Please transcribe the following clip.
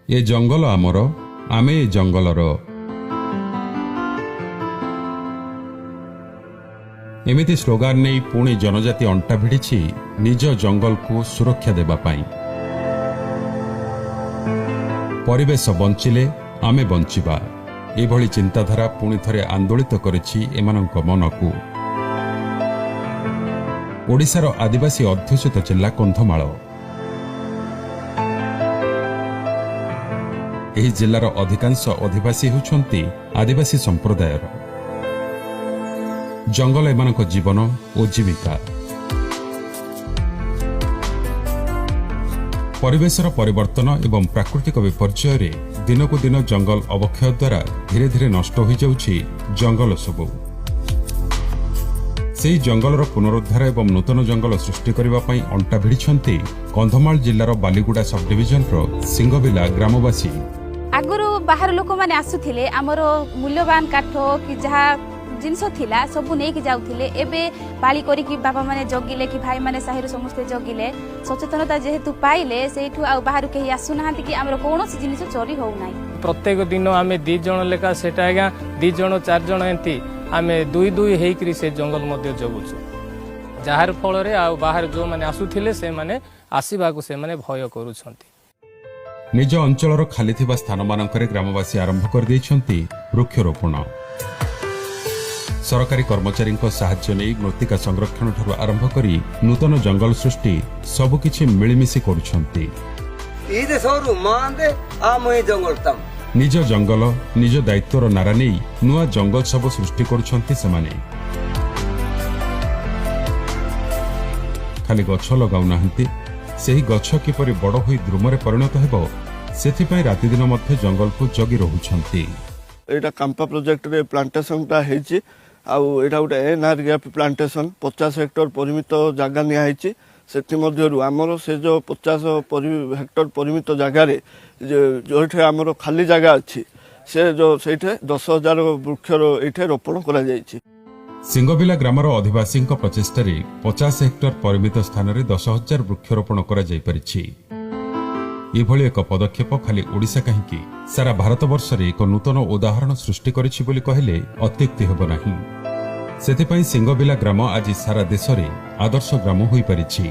ए जंगल आमर आमे ए जंगलर। एमिति स्लोगान नहीं पुणी जनजाति अंटा भिड़ी निज जंगल को सुरक्षा देबा पाई। परिवेश बंचिले आमे बंचिबा एभली चिंताधारा पुणी थरे आंदोलित करिछि एमानंक मनकु। ओडिशार आदिवासी अध्युषित जिला कंधमाल। एही जिल्लार अधिकांश अधिवासी होउछन्ति आदिवासी संप्रदायर। जंगल एमानक जीवन और जीविका। परिवेशर परिवर्तन एवं प्राकृतिक विपर्यय रे दिनकु दिन जंगल अवक्षय द्वारा धीरे धीरे नष्ट हो जाउछि जंगल सबु। सेही जंगलर पुनरुद्धार एवं नूतन जंगल सृष्टि करबा पई अंटा भिड़िछन्ति कंधमाल जिल्लार बालीगुड़ा सब डिविजन रो सिंगबिला ग्रामवासी। आगुरु बाहर लोक माने आसुथिले हमरो मूल्यवान काठ कि जहा जिनस थिला सबु नै कि जाउथिले। एबे पाली करी कि बाबा माने जगिले कि भाई माने साहिर समस्त जगिले सचेतनता जेहेतु पाइले सेठु आ बाहर केही आसु नाहंती कि हमरो कोनोसी जिनिस चोरी हो नै। प्रत्येक दिन आमे 2 जण लेका सेटा आगा 2 जण 4 जण एंती आमे 2 हेकरी से जंगल मध्ये जगुछु। जहार फल रे आ बाहर जो माने आसुथिले से माने आसीबा को से माने भय करूछंती। निज अंचलर खाली थिबा स्थान मानकरे ग्रामवासी आरंभ कर दैछंती वृक्षरोपण। सरकारी कर्मचारी साहाय्य नहीं मृत्तिका संरक्षण ठारू आरंभ करी नूतन जंगल सृष्टि सबकिछि मिलिमिशि करुछंती। निज जंगल निज दायित्वर नारा नहीं नुआ जंगल सब सृष्टि करुछंती सेमाने। खाली गछ लगाउ नाहंती सेही गछ किपरि बड़ होई द्रुमरे परिणत हेबो सेथिपई राति दिन मध्य जंगल को जगी रहुछंती। एटा कांपा प्रोजेक्ट रे प्लांटेशन ता हेछि आउ एटा उटा एनआरगीएफ प्लांटेशन 50 हेक्टर परिमित जगह निया हेछि। सेठी मध्यरु हमरो से जो 50 हेक्टर परिमित जगह रे जोठे हमरो खाली जगह अछि से जो सेठे 10,000 वृक्ष एठे रोपण करा जायछि। सिंगबिला ग्रामर अधिवासी प्रचेष्टा 50 हेक्टर परिमित स्थान में 10,000 वृक्षरोपण करा जाय परिछि। एभली एक पदक्षेप खाली ओडिशा कहीं सारा भारत वर्ष रे एक नूतन उदाहरण सृष्टि करिछि बोली कहले अत्युक्ति हेबो नाही। सेथिपई सिंगबिला ग्राम आज सारा देश रे आदर्श ग्राम होई परिछि।